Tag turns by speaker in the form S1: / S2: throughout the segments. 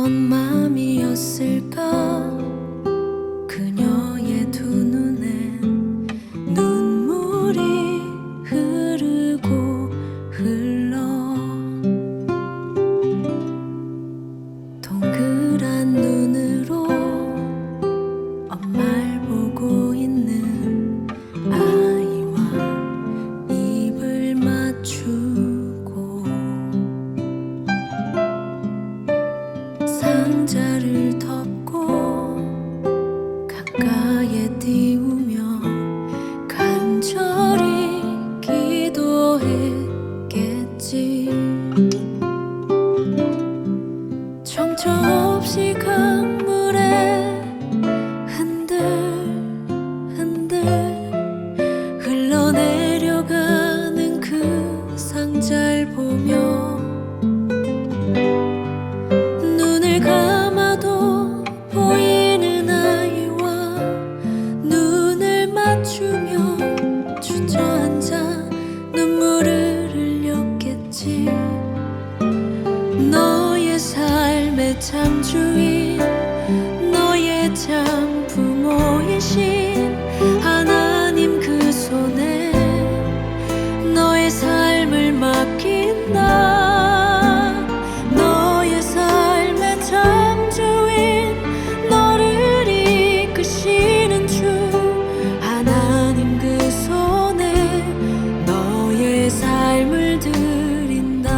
S1: 어떤 맘이었을까. 그녀의 두 눈엔 눈물이 흐르고 흘러 동그란 눈으로 엄마를 보고 있는 아이와 입을 맞추고 상자를 덮고 가까이에 띄우며 간절히 기도했겠지. 정처 없이 강물에 흔들흔들 흘러내려가는 그 상자를 보며 눈을 감아도 보이는 아이와 눈을 맞추며 주저앉아 눈물을 흘렸겠지. 너의 삶의 참 주인, 너의 참 부모이신 하나님 그 손에 너의 삶을 맡긴다. 너의 삶의 참 주인, 너를 이끄시는 주 하나님 그 손에 너의 삶을 드린다.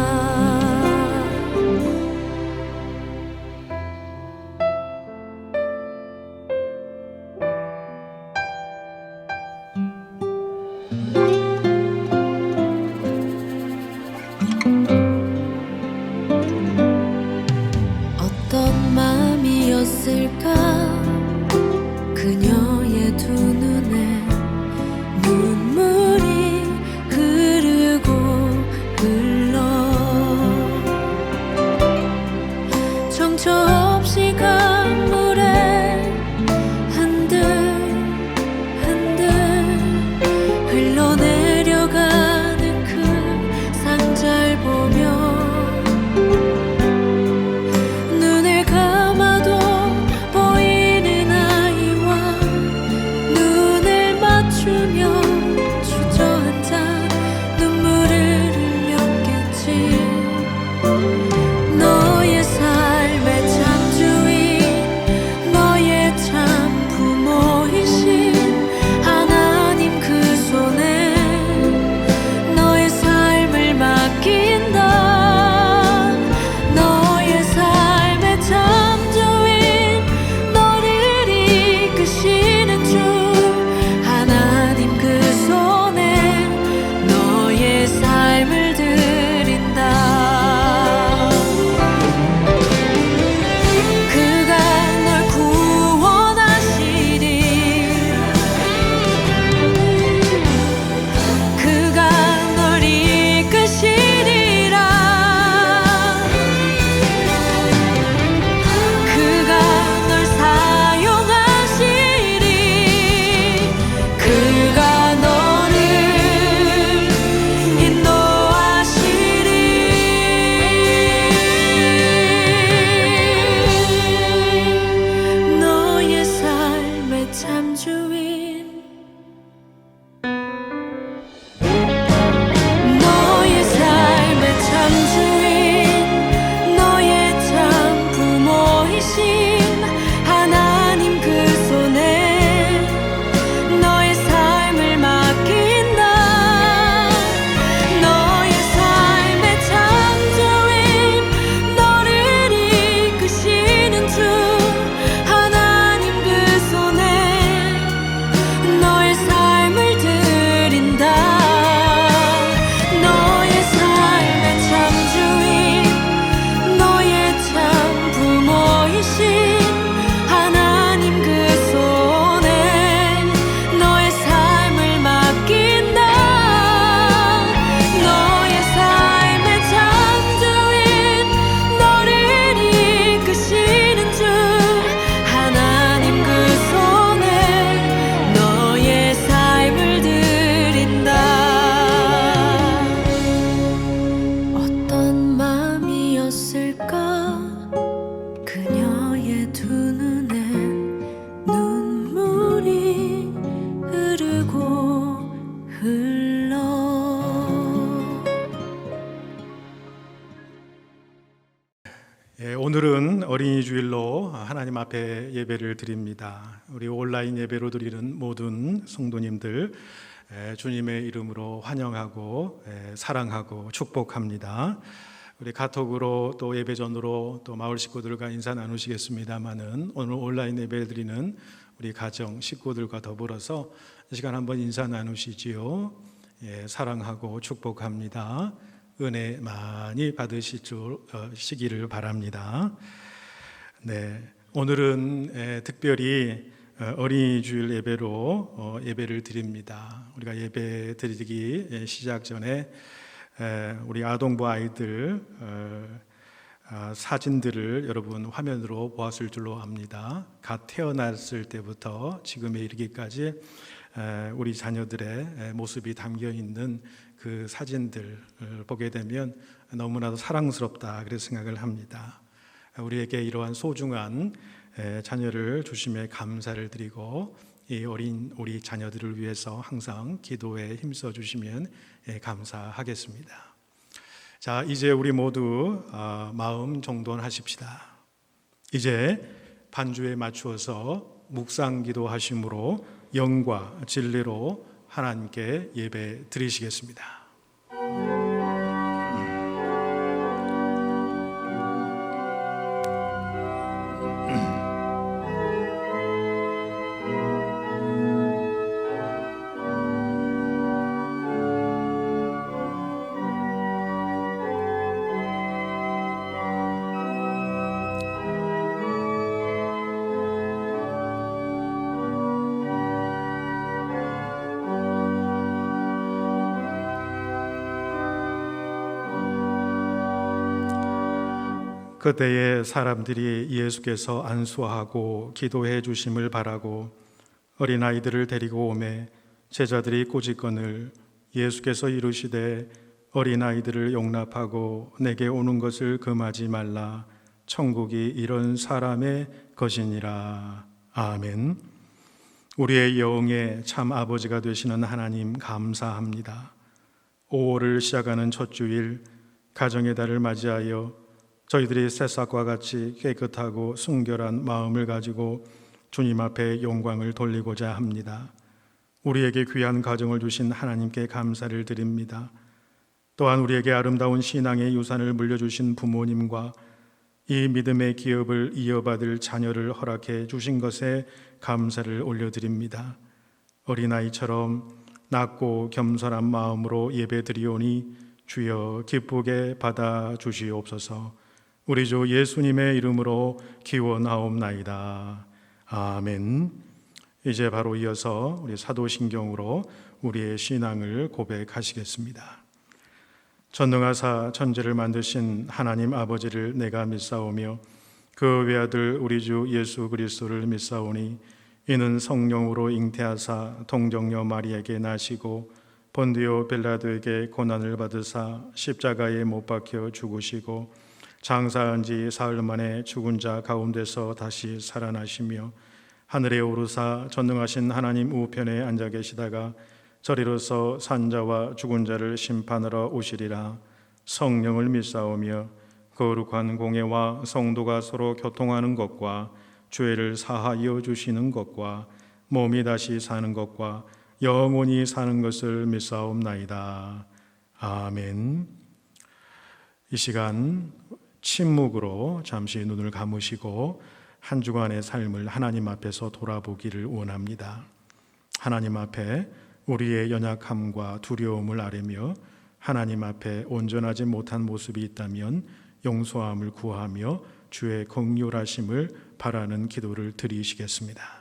S2: 오늘은 어린이 주일로 하나님 앞에 예배를 드립니다. 우리 온라인 예배로 드리는 모든 성도님들 주님의 이름으로 환영하고 사랑하고 축복합니다. 우리 카톡으로 또 예배전으로 또 마을 식구들과 인사 나누시겠습니다마는 오늘 온라인 예배를 드리는 우리 가정 식구들과 더불어서 이 시간 한번 인사 나누시지요. 사랑하고 축복합니다. 은혜 많이 받으시기를 바랍니다. 네, 오늘은 특별히 어린이 주일 예배로 예배를 드립니다. 우리가 예배 드리기 시작 전에 우리 아동부 아이들 사진들을 여러분 화면으로 보았을 줄로 압니다. 갓 태어났을 때부터 지금에 이르기까지 우리 자녀들의 모습이 담겨 있는 그 사진들을 보게 되면 너무나도 사랑스럽다 그래서 생각을 합니다. 우리에게 이러한 소중한 자녀를 주심에 감사를 드리고 이 어린 우리 자녀들을 위해서 항상 기도에 힘써 주시면 감사하겠습니다. 자, 이제 우리 모두 마음 정돈하십시다. 이제 반주에 맞추어서 묵상 기도하심으로 영과 진리로 하나님께 예배 드리시겠습니다. 그때에 사람들이 예수께서 안수하고 기도해 주심을 바라고 어린아이들을 데리고 오매 제자들이 꼬집거늘 예수께서 이르시되 어린아이들을 용납하고 내게 오는 것을 금하지 말라. 천국이 이런 사람의 것이니라. 아멘. 우리의 영의 참 아버지가 되시는 하나님 감사합니다. 5월을 시작하는 첫 주일 가정의 달을 맞이하여 저희들이 새싹과 같이 깨끗하고 순결한 마음을 가지고 주님 앞에 영광을 돌리고자 합니다. 우리에게 귀한 가정을 주신 하나님께 감사를 드립니다. 또한 우리에게 아름다운 신앙의 유산을 물려주신 부모님과 이 믿음의 기업을 이어받을 자녀를 허락해 주신 것에 감사를 올려드립니다. 어린아이처럼 낮고 겸손한 마음으로 예배드리오니 주여 기쁘게 받아주시옵소서. 우리 주 예수님의 이름으로 기원하옵나이다. 아멘. 이제 바로 이어서 우리 사도신경으로 우리의 신앙을 고백하시겠습니다. 전능하사 천지를 만드신 하나님 아버지를 내가 믿사오며 그 외아들 우리 주 예수 그리스도를 믿사오니 이는 성령으로 잉태하사 동정녀 마리에게 나시고 본디오 빌라도에게 고난을 받으사 십자가에 못 박혀 죽으시고 장사한 지 사흘 만에 죽은 자 가운데서 다시 살아나시며 하늘에 오르사 전능하신 하나님 우편에 앉아 계시다가 저리로서 산자와 죽은 자를 심판하러 오시리라. 성령을 믿사오며 거룩한 공예와 성도가 서로 교통하는 것과 죄를 사하여 주시는 것과 몸이 다시 사는 것과 영원히 사는 것을 믿사옵나이다. 아멘. 이 시간 침묵으로 잠시 눈을 감으시고 한 주간의 삶을 하나님 앞에서 돌아보기를 원합니다. 하나님 앞에 우리의 연약함과 두려움을 아뢰며 하나님 앞에 온전하지 못한 모습이 있다면 용서함을 구하며 주의 긍휼하심을 바라는 기도를 드리시겠습니다.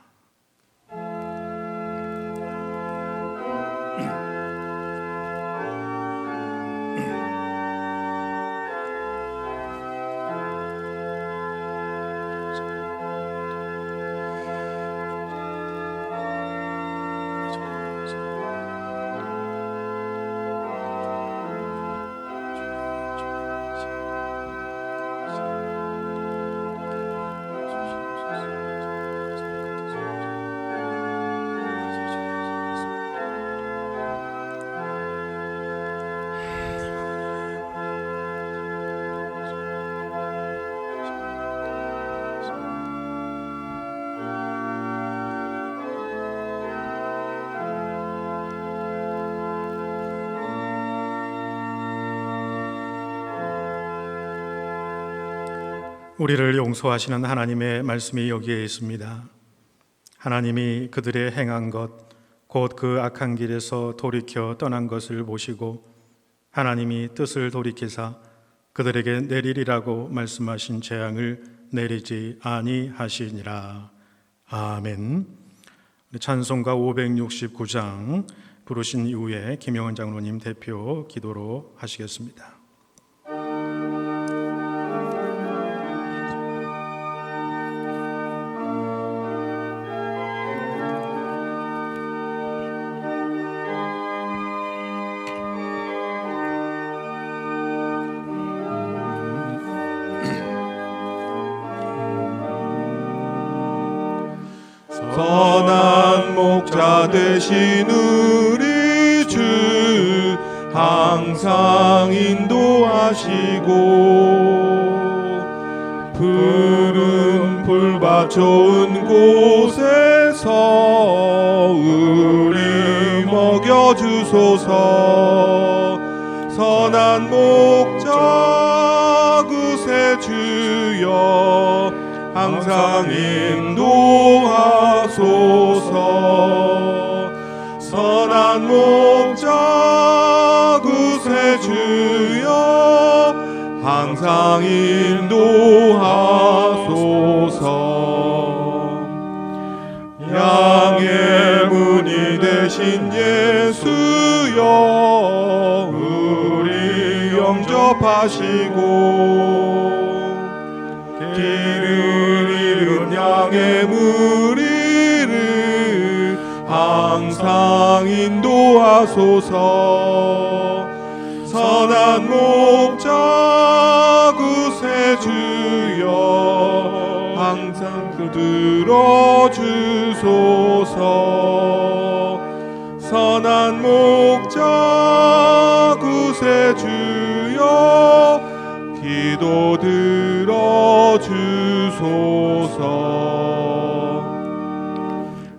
S2: 우리를 용서하시는 하나님의 말씀이 여기에 있습니다. 하나님이 그들의 행한 것, 곧 그 악한 길에서 돌이켜 떠난 것을 보시고 하나님이 뜻을 돌이키사 그들에게 내리리라고 말씀하신 재앙을 내리지 아니하시니라. 아멘. 찬송가 569장 부르신 이후에 김영은 장로님 대표 기도로 하시겠습니다.
S3: 선한 목자 되신 우리 주 항상 인도하시고 푸른 풀밭 좋은 곳에서 우리 먹여주소서. 선한 목자 구세주여 항상 인도하소서. 선한 목자 구세주여 항상 인도하소서. 양의 문이 되신 예수여 우리 영접하시고 길을 잃은 양의 무리를 항상 인도하소서. 선한 목자 구세주여 항상 들어주소서. 선한 목자 구세주여 기도 들어주소서.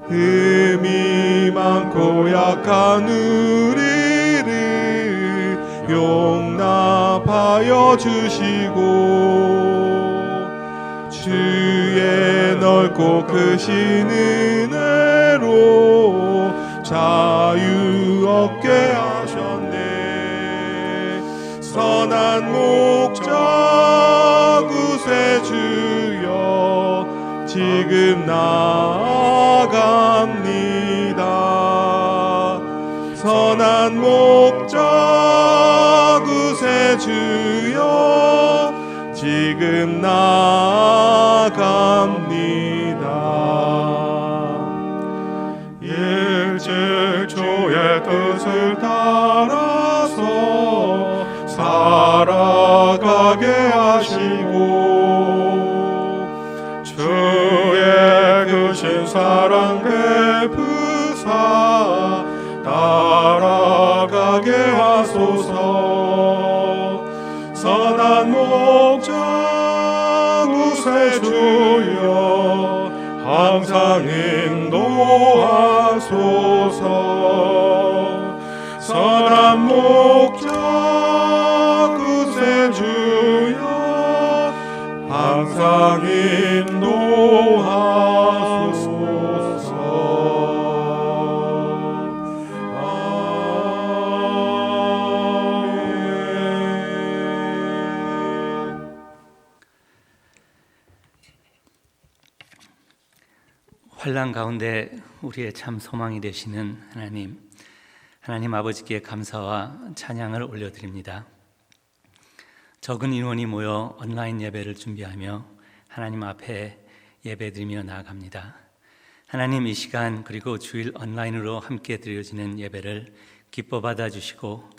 S3: 흠이 많고 약한 우리를 용납하여 주시고 주의 넓고 크신 은혜로 자유 얻게 하셨네. 선한 목자 구세주여 지금 나아갑니다. 선한 목자 구세주여 지금 나아갑니다. 일찍 주의 뜻을 따라서 살아가게 하시고 주의 크신 사랑 베푸사 따라가게 하소서. 선한 목자 구세주여 항상 인도하소서. 선한 목자 구세주여 항상 인도하소서. 아멘.
S4: 환난 가운데 우리의 참 소망이 되시는 하나님 아버지께 감사와 찬양을 올려드립니다. 적은 인원이 모여 온라인 예배를 준비하며 하나님 앞에 예배드리며 나아갑니다. 하나님, 이 시간 그리고 주일 온라인으로 함께 드려지는 예배를 기뻐 받아주시고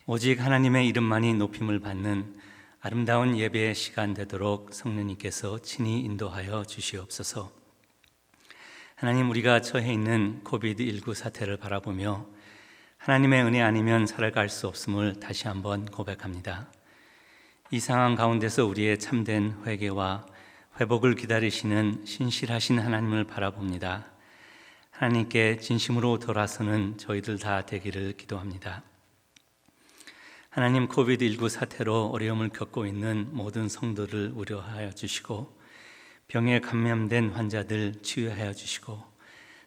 S4: 오직 하나님의 이름만이 높임을 받는 아름다운 예배의 시간 되도록 성령님께서 친히 인도하여 주시옵소서. 하나님, 우리가 처해 있는 코비드19 사태를 바라보며 하나님의 은혜 아니면 살아갈 수 없음을 다시 한번 고백합니다. 이 상황 가운데서 우리의 참된 회개와 회복을 기다리시는 신실하신 하나님을 바라봅니다. 하나님께 진심으로 돌아서는 저희들 다 되기를 기도합니다. 하나님, 코비드19 사태로 어려움을 겪고 있는 모든 성도를 위로하여 주시고 병에 감염된 환자들 치유하여 주시고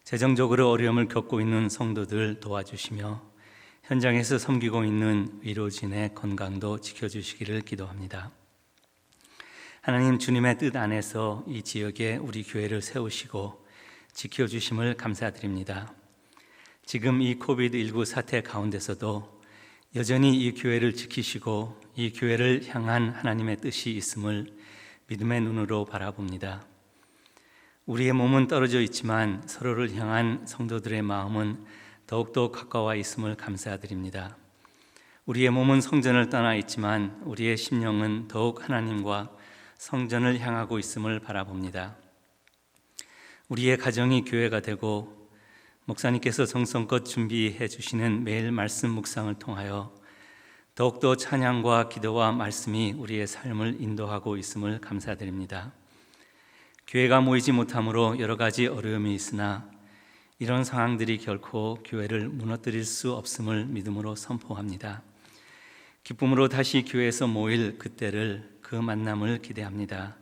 S4: 재정적으로 어려움을 겪고 있는 성도들 도와주시며 현장에서 섬기고 있는 의료진의 건강도 지켜주시기를 기도합니다. 하나님, 주님의 뜻 안에서 이 지역에 우리 교회를 세우시고 지켜주심을 감사드립니다. 지금 이 코비드19 사태 가운데서도 여전히 이 교회를 지키시고 이 교회를 향한 하나님의 뜻이 있음을 믿음의 눈으로 바라봅니다. 우리의 몸은 떨어져 있지만 서로를 향한 성도들의 마음은 더욱더 가까워 있음을 감사드립니다. 우리의 몸은 성전을 떠나 있지만 우리의 심령은 더욱 하나님과 성전을 향하고 있음을 바라봅니다. 우리의 가정이 교회가 되고 목사님께서 정성껏 준비해 주시는 매일 말씀 묵상을 통하여 더욱더 찬양과 기도와 말씀이 우리의 삶을 인도하고 있음을 감사드립니다. 교회가 모이지 못함으로 여러 가지 어려움이 있으나 이런 상황들이 결코 교회를 무너뜨릴 수 없음을 믿음으로 선포합니다. 기쁨으로 다시 교회에서 모일 그때를, 그 만남을 기대합니다.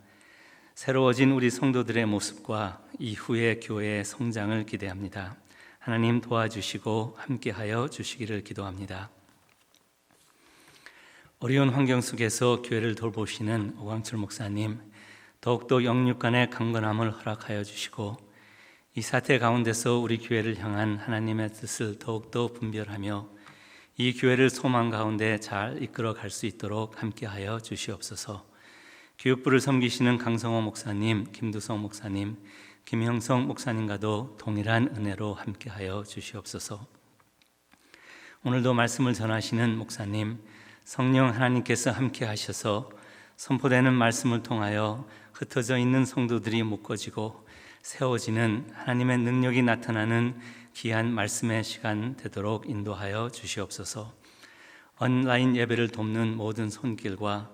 S4: 새로워진 우리 성도들의 모습과 이후의 교회의 성장을 기대합니다. 하나님 도와주시고 함께하여 주시기를 기도합니다. 어려운 환경 속에서 교회를 돌보시는 오광철 목사님, 더욱더 영육 간의 강건함을 허락하여 주시고 이 사태 가운데서 우리 교회를 향한 하나님의 뜻을 더욱더 분별하며 이 교회를 소망 가운데 잘 이끌어 갈 수 있도록 함께하여 주시옵소서. 교육부를 섬기시는 강성호 목사님, 김두성 목사님, 김형성 목사님과도 동일한 은혜로 함께하여 주시옵소서. 오늘도 말씀을 전하시는 목사님, 성령 하나님께서 함께하셔서 선포되는 말씀을 통하여 흩어져 있는 성도들이 묶어지고 세워지는 하나님의 능력이 나타나는 귀한 말씀의 시간 되도록 인도하여 주시옵소서. 온라인 예배를 돕는 모든 손길과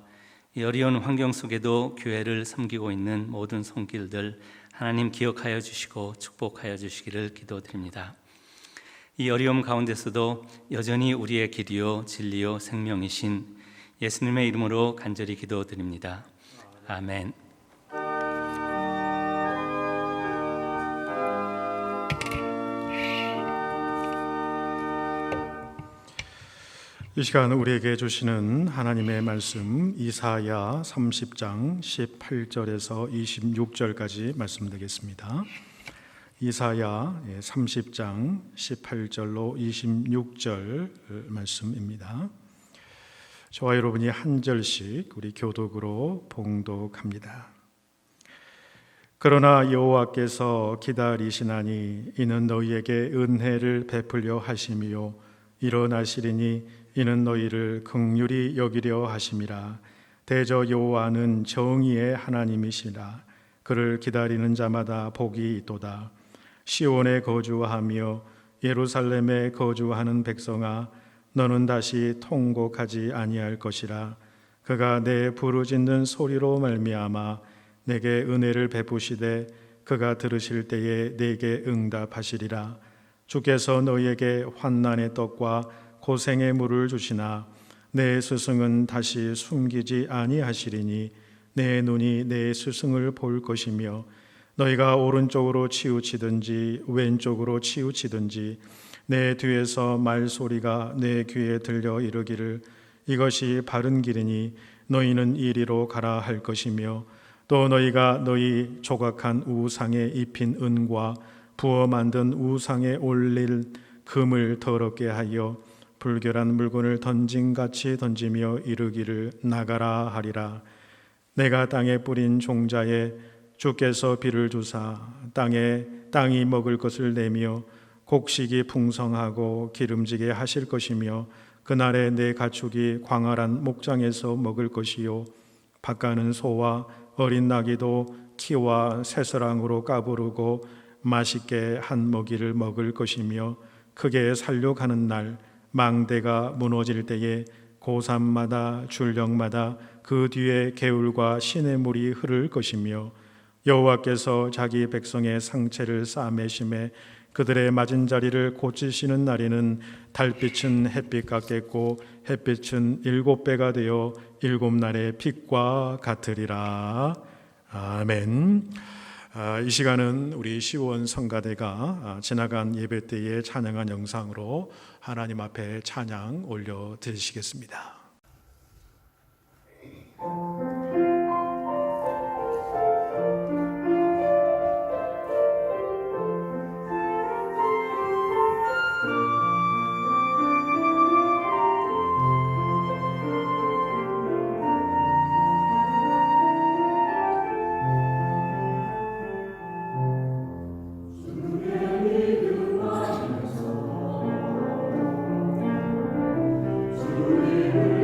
S4: 이 어려운 환경 속에도 교회를 섬기고 있는 모든 손길들 하나님 기억하여 주시고 축복하여 주시기를 기도드립니다. 이 어려움 가운데서도 여전히 우리의 길이요 진리요 생명이신 예수님의 이름으로 간절히 기도드립니다. 아멘.
S2: 이 시간 우리에게 주시는 하나님의 말씀 이사야 30장 18절에서 26절까지 말씀드리겠습니다. 이사야 30장 18절로 26절 말씀입니다. 저와 여러분이 한 절씩 우리 교독으로 봉독합니다. 그러나 여호와께서 기다리시나니 이는 너희에게 은혜를 베풀려 하심이요 일어나시리니 이는 너희를 긍휼히 여기려 하심이라. 대저 여호와는 정의의 하나님이시라. 그를 기다리는 자마다 복이 있도다. 시온에 거주하며 예루살렘에 거주하는 백성아, 너는 다시 통곡하지 아니할 것이라. 그가 내 부르짖는 소리로 말미암아 내게 은혜를 베푸시되 그가 들으실 때에 내게 응답하시리라. 주께서 너희에게 환난의 떡과 고생의 물을 주시나 내 스승은 다시 숨기지 아니하시리니 내 눈이 내 스승을 볼 것이며 너희가 오른쪽으로 치우치든지 왼쪽으로 치우치든지 내 뒤에서 말소리가 내 귀에 들려 이르기를 이것이 바른 길이니 너희는 이리로 가라 할 것이며 또 너희가 너희 조각한 우상에 입힌 은과 부어 만든 우상에 올릴 금을 더럽게 하여 불결한 물건을 던짐같이 던지며 이르기를 나가라 하리라. 내가 땅에 뿌린 종자에 주께서 비를 주사 땅이 먹을 것을 내며 곡식이 풍성하고 기름지게 하실 것이며 그날에 내 가축이 광활한 목장에서 먹을 것이요 밭가는 소와 어린 나귀도 키와 새서랑으로 까부르고 맛있게 한 먹이를 먹을 것이며 크게 살려가는 날 망대가 무너질 때에 고산마다 줄령마다 그 뒤에 개울과 시냇물이 흐를 것이며 여호와께서 자기 백성의 상체를 싸매심에 그들의 맞은 자리를 고치시는 날에는 달빛은 햇빛 같겠고 햇빛은 7배가 되어 7날의 빛과 같으리라. 아멘. 이 시간은 우리 시원 성가대가 지나간 예배 때에 찬양한 영상으로 하나님 앞에 찬양 올려 드리시겠습니다.
S5: 주님을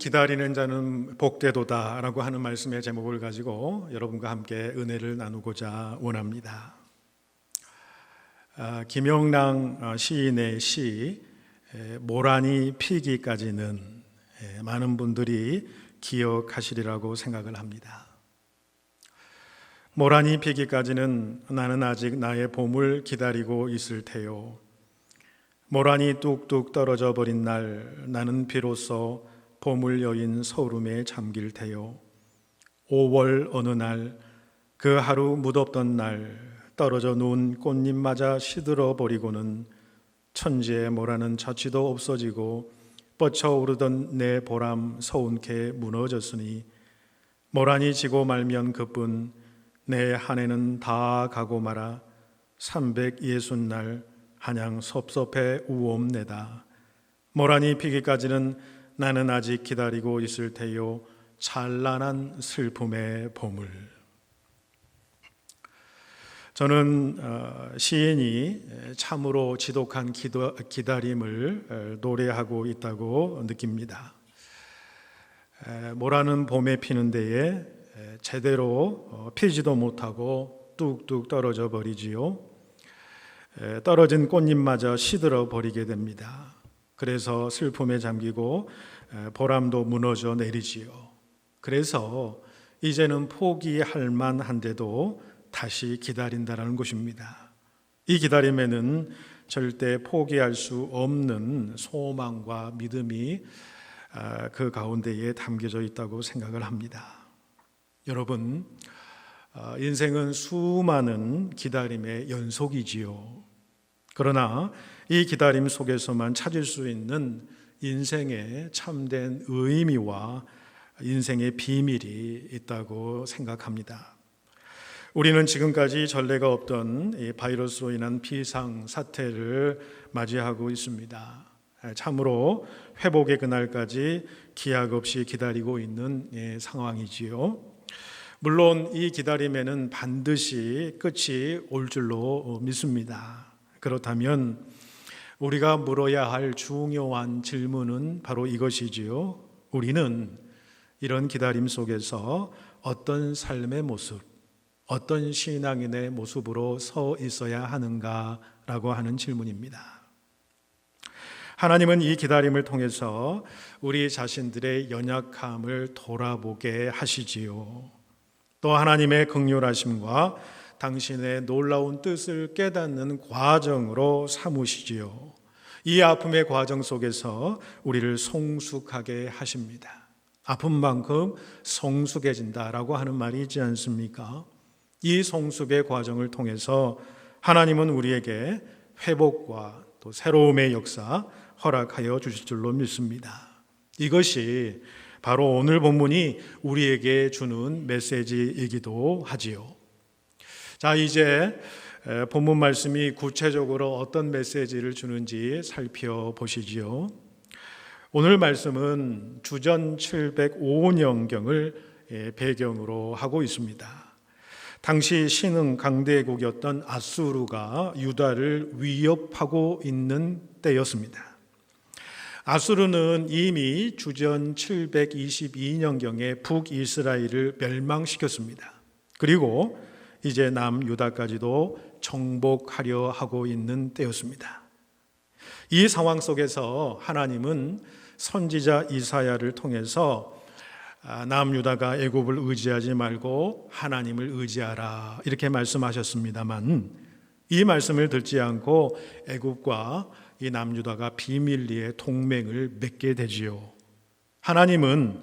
S2: 기다리는 자는 복되도다라고 하는 말씀의 제목을 가지고 여러분과 함께 은혜를 나누고자 원합니다. 김영랑 시인의 시 모란이 피기까지는 많은 분들이 기억하시리라고 생각을 합니다. 모란이 피기까지는 나는 아직 나의 봄을 기다리고 있을 테요. 모란이 뚝뚝 떨어져 버린 날 나는 비로소 봄을 여인 서울음에 잠길 테요. 5월 어느 날 그 하루 무덥던 날 떨어져 누운 꽃잎마저 시들어 버리고는 천지의 모란은 자취도 없어지고 뻗쳐오르던 내 보람 서운케 무너졌으니 모란이 지고 말면 그뿐 내 한 해는 다 가고 말아 360날 한양 섭섭해 우옵내다. 모란이 피기까지는 나는 아직 기다리고 있을 테요. 찬란한 슬픔의 봄을. 저는 시인이 참으로 지독한 기다림을 노래하고 있다고 느낍니다. 모란은 봄에 피는 데에 제대로 피지도 못하고 뚝뚝 떨어져 버리지요. 떨어진 꽃잎마저 시들어 버리게 됩니다. 그래서 슬픔에 잠기고 보람도 무너져 내리지요. 그래서 이제는 포기할 만한데도 다시 기다린다는 것입니다. 이 기다림에는 절대 포기할 수 없는 소망과 믿음이 그 가운데에 담겨져 있다고 생각을 합니다. 여러분, 인생은 수많은 기다림의 연속이지요. 그러나 이 기다림 속에서만 찾을 수 있는 인생의 참된 의미와 인생의 비밀이 있다고 생각합니다. 우리는 지금까지 전례가 없던 이 바이러스로 인한 비상 사태를 맞이하고 있습니다. 참으로 회복의 그날까지 기약 없이 기다리고 있는 상황이지요. 물론 이 기다림에는 반드시 끝이 올 줄로 믿습니다. 그렇다면 우리가 물어야 할 중요한 질문은 바로 이것이지요. 우리는 이런 기다림 속에서 어떤 삶의 모습, 어떤 신앙인의 모습으로 서 있어야 하는가라고 하는 질문입니다. 하나님은 이 기다림을 통해서 우리 자신들의 연약함을 돌아보게 하시지요. 또 하나님의 긍휼하심과 당신의 놀라운 뜻을 깨닫는 과정으로 삼으시지요. 이 아픔의 과정 속에서 우리를 성숙하게 하십니다. 아픈 만큼 성숙해진다라고 하는 말이 있지 않습니까? 이 성숙의 과정을 통해서 하나님은 우리에게 회복과 또 새로움의 역사 허락하여 주실 줄로 믿습니다. 이것이 바로 오늘 본문이 우리에게 주는 메시지이기도 하지요. 자, 이제 본문 말씀이 구체적으로 어떤 메시지를 주는지 살펴보시지요. 오늘 말씀은 주전 705년경을 배경으로 하고 있습니다. 당시 신흥 강대국이었던 아수르가 유다를 위협하고 있는 때였습니다. 아수르는 이미 주전 722년경에 북이스라엘을 멸망시켰습니다. 그리고 이제 남유다까지도 정복하려 하고 있는 때였습니다. 이 상황 속에서 하나님은 선지자 이사야를 통해서 남유다가 애굽을 의지하지 말고 하나님을 의지하라 이렇게 말씀하셨습니다만 이 말씀을 듣지 않고 애굽과 이 남유다가 비밀리에 동맹을 맺게 되지요. 하나님은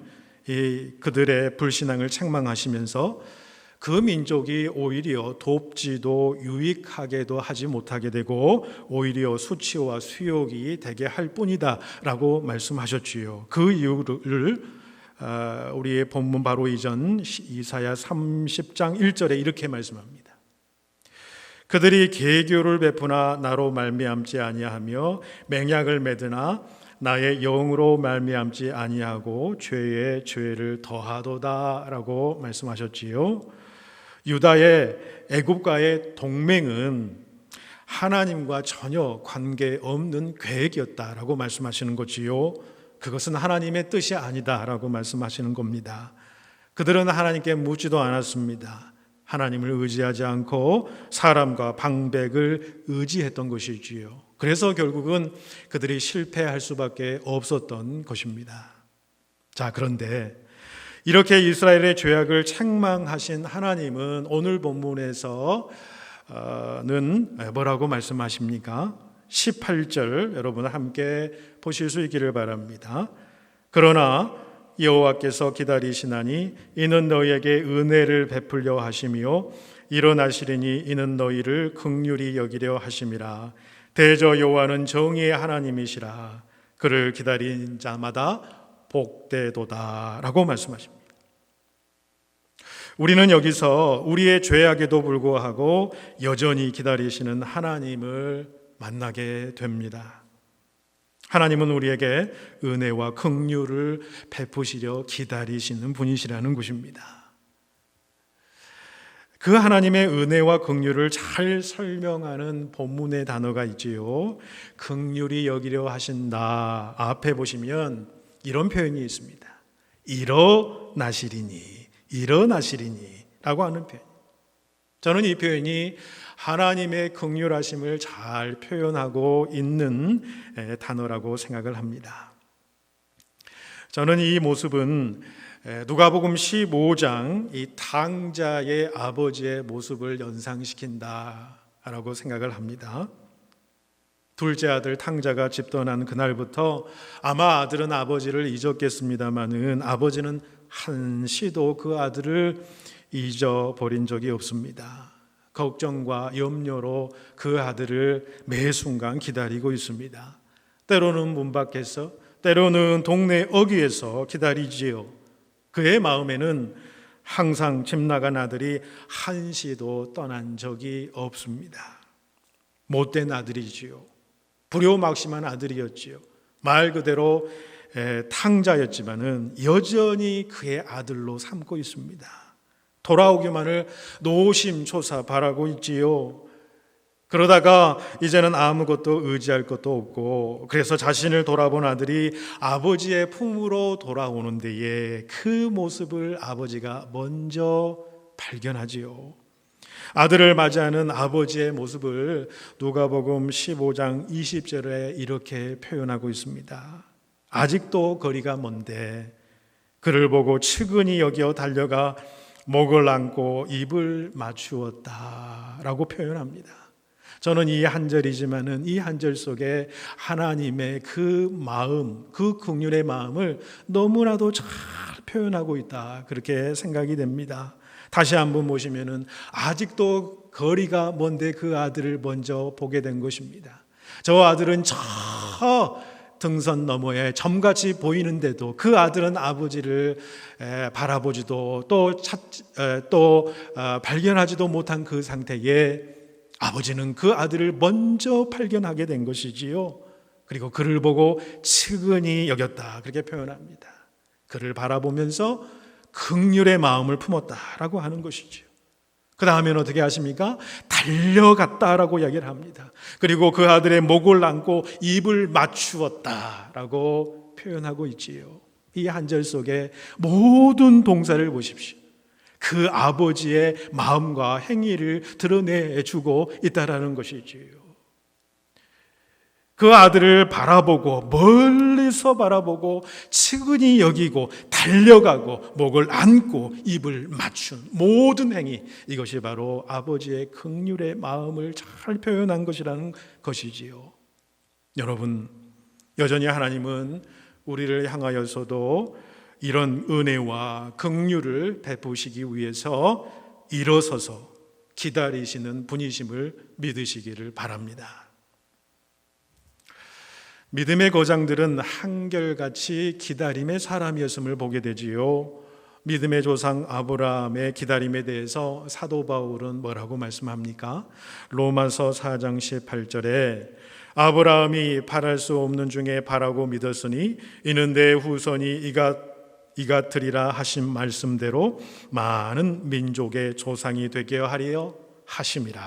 S2: 그들의 불신앙을 책망하시면서 그 민족이 오히려 돕지도 유익하게도 하지 못하게 되고 오히려 수치와 수욕이 되게 할 뿐이다 라고 말씀하셨지요. 그 이유를 우리의 본문 바로 이전 이사야 30장 1절에 이렇게 말씀합니다. 그들이 계교를 베푸나 나로 말미암지 아니하며 맹약을 맺으나 나의 영으로 말미암지 아니하고 죄에 죄를 더하도다라고 말씀하셨지요. 유다의 애굽과의 동맹은 하나님과 전혀 관계없는 계획이었다라고 말씀하시는 거지요. 그것은 하나님의 뜻이 아니다라고 말씀하시는 겁니다. 그들은 하나님께 묻지도 않았습니다. 하나님을 의지하지 않고 사람과 방백을 의지했던 것이지요. 그래서 결국은 그들이 실패할 수밖에 없었던 것입니다. 자, 그런데 이렇게 이스라엘의 죄악을 책망하신 하나님은 오늘 본문에서는 뭐라고 말씀하십니까? 18절 여러분 함께 보실 수 있기를 바랍니다. 그러나 여호와께서 기다리시나니 이는 너희에게 은혜를 베풀려 하심이요 일어나시리니 이는 너희를 긍휼히 여기려 하심이라. 대저 여호와는 정의의 하나님이시라. 그를 기다린 자마다 복되도다라고 말씀하십니다. 우리는 여기서 우리의 죄악에도 불구하고 여전히 기다리시는 하나님을 만나게 됩니다. 하나님은 우리에게 은혜와 긍휼을 베푸시려 기다리시는 분이시라는 것입니다. 그 하나님의 은혜와 긍휼을 잘 설명하는 본문의 단어가 있지요. 긍휼히 여기려 하신다. 앞에 보시면 이런 표현이 있습니다. 일어나시리니 라고 하는 표현. 저는 이 표현이 하나님의 긍휼하심을 잘 표현하고 있는 단어라고 생각을 합니다. 저는 이 모습은 누가복음 15장 이 탕자의 아버지의 모습을 연상시킨다라고 생각을 합니다. 둘째 아들 탕자가 집 떠난 그날부터 아마 아들은 아버지를 잊었겠습니다마는 아버지는 한시도 그 아들을 잊어버린 적이 없습니다. 걱정과 염려로 그 아들을 매 순간 기다리고 있습니다. 때로는 문 밖에서, 때로는 동네 어귀에서 기다리지요. 그의 마음에는 항상 집 나간 아들이 한시도 떠난 적이 없습니다. 못된 아들이지요. 불효막심한 아들이었지요. 말 그대로 탕자였지만은 여전히 그의 아들로 삼고 있습니다. 돌아오기만을 노심초사 바라고 있지요. 그러다가 이제는 아무것도 의지할 것도 없고 그래서 자신을 돌아본 아들이 아버지의 품으로 돌아오는 데에 그 모습을 아버지가 먼저 발견하지요. 아들을 맞이하는 아버지의 모습을 누가복음 15장 20절에 이렇게 표현하고 있습니다. 아직도 거리가 먼데 그를 보고 측은히 여겨 달려가 목을 안고 입을 맞추었다라고 표현합니다. 저는 이 한 절이지만은 이 한 절 속에 하나님의 그 마음, 그 긍휼의 마음을 너무나도 잘 표현하고 있다 그렇게 생각이 됩니다. 다시 한번 보시면은 아직도 거리가 먼데 그 아들을 먼저 보게 된 것입니다. 저 아들은 저 등선 너머에 점같이 보이는데도 그 아들은 아버지를 바라보지도 또 발견하지도 못한 그 상태에 아버지는 그 아들을 먼저 발견하게 된 것이지요. 그리고 그를 보고 측은히 여겼다 그렇게 표현합니다. 그를 바라보면서 긍휼의 마음을 품었다라고 하는 것이지요. 그 다음에는 어떻게 하십니까? 달려갔다라고 이야기를 합니다. 그리고 그 아들의 목을 안고 입을 맞추었다라고 표현하고 있지요. 이 한 절 속에 모든 동사를 보십시오. 그 아버지의 마음과 행위를 드러내주고 있다라는 것이지요. 그 아들을 바라보고 멀리서 바라보고 측은히 여기고 달려가고 목을 안고 입을 맞춘 모든 행위, 이것이 바로 아버지의 긍휼의 마음을 잘 표현한 것이라는 것이지요. 여러분, 여전히 하나님은 우리를 향하여서도 이런 은혜와 긍휼을 베푸시기 위해서 일어서서 기다리시는 분이심을 믿으시기를 바랍니다. 믿음의 거장들은 한결같이 기다림의 사람이었음을 보게 되지요. 믿음의 조상 아브라함의 기다림에 대해서 사도 바울은 뭐라고 말씀합니까? 로마서 4장 18절에 아브라함이 바랄 수 없는 중에 바라고 믿었으니 이는 내 후손이 이같으리라 하신 말씀대로 많은 민족의 조상이 되게 하리여 하심이라.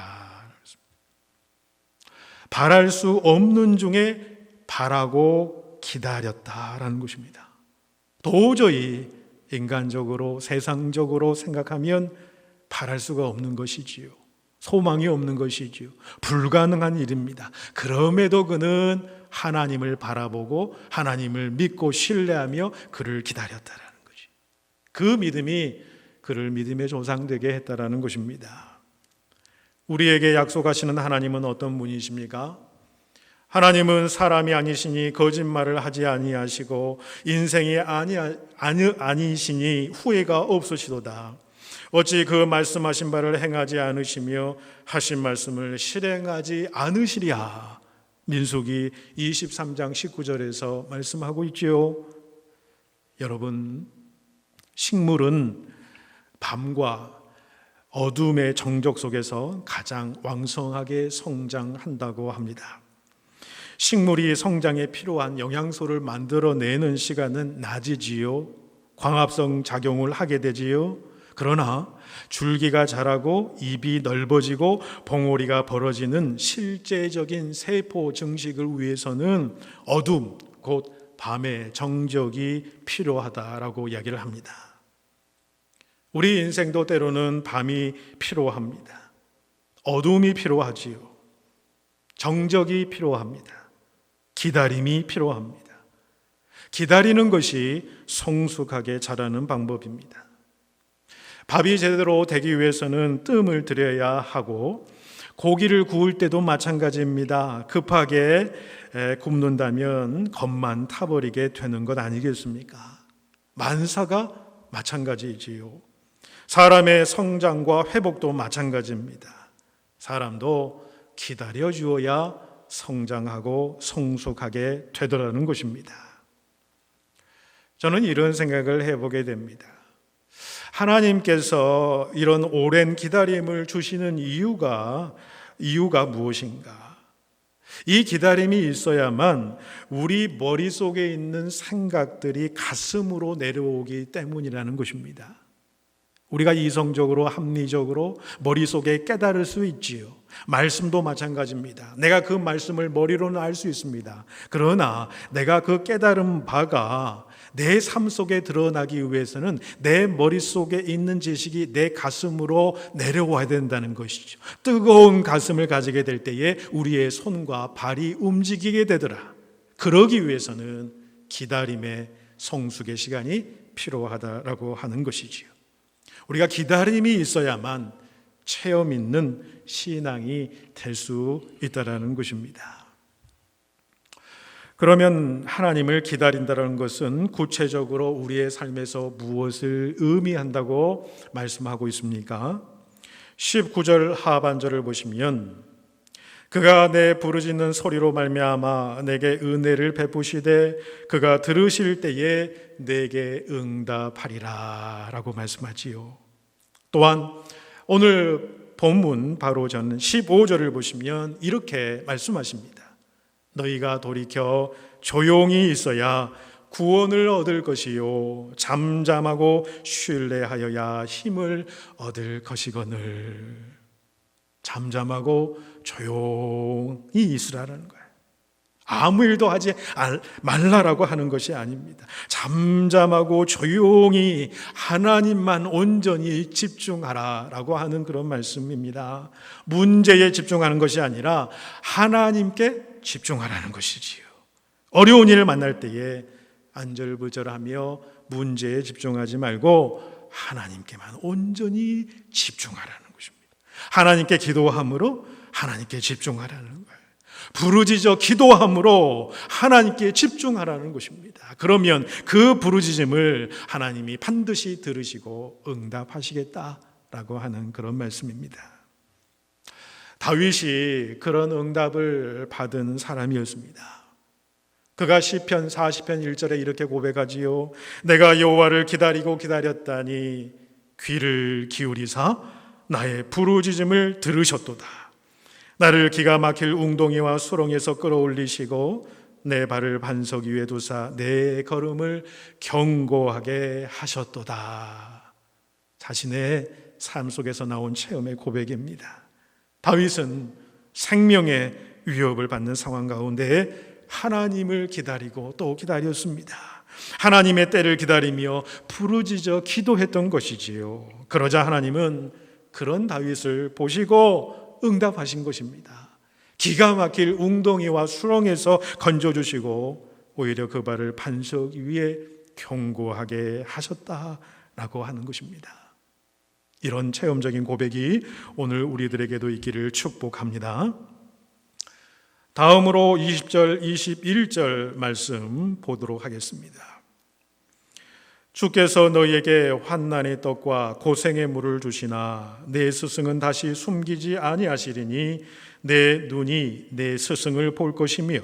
S2: 바랄 수 없는 중에 바라고 기다렸다라는 것입니다. 도저히 인간적으로 세상적으로 생각하면 바랄 수가 없는 것이지요. 소망이 없는 것이지요. 불가능한 일입니다. 그럼에도 그는 하나님을 바라보고 하나님을 믿고 신뢰하며 그를 기다렸다라는 것이, 그 믿음이 그를 믿음의 조상 되게 했다라는 것입니다. 우리에게 약속하시는 하나님은 어떤 분이십니까? 하나님은 사람이 아니시니 거짓말을 하지 아니하시고 인생이 아니시니 후회가 없으시도다. 어찌 그 말씀하신 바를 행하지 않으시며 하신 말씀을 실행하지 않으시랴. 민수기 23장 19절에서 말씀하고 있지요. 여러분, 식물은 밤과 어둠의 정적 속에서 가장 왕성하게 성장한다고 합니다. 식물이 성장에 필요한 영양소를 만들어내는 시간은 낮이지요. 광합성 작용을 하게 되지요. 그러나 줄기가 자라고 잎이 넓어지고 봉오리가 벌어지는 실제적인 세포 증식을 위해서는 어둠, 곧 밤의 정적이 필요하다라고 이야기를 합니다. 우리 인생도 때로는 밤이 필요합니다. 어둠이 필요하지요. 정적이 필요합니다. 기다림이 필요합니다. 기다리는 것이 성숙하게 자라는 방법입니다. 밥이 제대로 되기 위해서는 뜸을 들여야 하고, 고기를 구울 때도 마찬가지입니다. 급하게 굽는다면 겉만 타버리게 되는 것 아니겠습니까? 만사가 마찬가지지요. 사람의 성장과 회복도 마찬가지입니다. 사람도 기다려 주어야 성장하고 성숙하게 되더라는 것입니다. 저는 이런 생각을 해보게 됩니다. 하나님께서 이런 오랜 기다림을 주시는 이유가 무엇인가? 이 기다림이 있어야만 우리 머릿속에 있는 생각들이 가슴으로 내려오기 때문이라는 것입니다. 우리가 이성적으로 합리적으로 머릿속에 깨달을 수 있지요. 말씀도 마찬가지입니다. 내가 그 말씀을 머리로는 알 수 있습니다. 그러나 내가 그 깨달은 바가 내 삶 속에 드러나기 위해서는 내 머릿속에 있는 지식이 내 가슴으로 내려와야 된다는 것이죠. 뜨거운 가슴을 가지게 될 때에 우리의 손과 발이 움직이게 되더라. 그러기 위해서는 기다림의 성숙의 시간이 필요하다라고 하는 것이지요. 우리가 기다림이 있어야만 체험 있는 신앙이 될 수 있다는 것입니다. 그러면 하나님을 기다린다는 것은 구체적으로 우리의 삶에서 무엇을 의미한다고 말씀하고 있습니까? 19절 하반절을 보시면 그가 내 부르짖는 소리로 말미암아 내게 은혜를 베푸시되 그가 들으실 때에 내게 응답하리라 라고 말씀하지요. 또한 오늘 본문 바로 전 15절을 보시면 이렇게 말씀하십니다. 너희가 돌이켜 조용히 있어야 구원을 얻을 것이요 잠잠하고 신뢰하여야 힘을 얻을 것이거늘. 잠잠하고 조용히 있으라는 거예요. 아무 일도 하지 말라라고 하는 것이 아닙니다. 잠잠하고 조용히 하나님만 온전히 집중하라라고 하는 그런 말씀입니다. 문제에 집중하는 것이 아니라 하나님께 집중하라는 것이지요. 어려운 일을 만날 때에 안절부절하며 문제에 집중하지 말고 하나님께만 온전히 집중하라는 것입니다. 하나님께 기도함으로 하나님께 집중하라는 거예요. 부르짖어 기도함으로 하나님께 집중하라는 것입니다. 그러면 그 부르짖음을 하나님이 반드시 들으시고 응답하시겠다라고 하는 그런 말씀입니다. 다윗이 그런 응답을 받은 사람이었습니다. 그가 시편 40편 1절에 이렇게 고백하지요. 내가 여호와를 기다리고 기다렸다니 귀를 기울이사 나의 부르짖음을 들으셨도다. 나를 기가 막힐 웅덩이와 수렁에서 끌어올리시고 내 발을 반석 위에 두사 내 걸음을 견고하게 하셨도다. 자신의 삶 속에서 나온 체험의 고백입니다. 다윗은 생명의 위협을 받는 상황 가운데 하나님을 기다리고 또 기다렸습니다. 하나님의 때를 기다리며 부르짖어 기도했던 것이지요. 그러자 하나님은 그런 다윗을 보시고 응답하신 것입니다. 기가 막힐 웅덩이와 수렁에서 건져주시고 오히려 그 발을 반석 위에 견고하게 하셨다라고 하는 것입니다. 이런 체험적인 고백이 오늘 우리들에게도 있기를 축복합니다. 다음으로 20절, 21절 말씀 보도록 하겠습니다. 주께서 너희에게 환난의 떡과 고생의 물을 주시나 내 스승은 다시 숨기지 아니하시리니 내 눈이 내 스승을 볼 것이며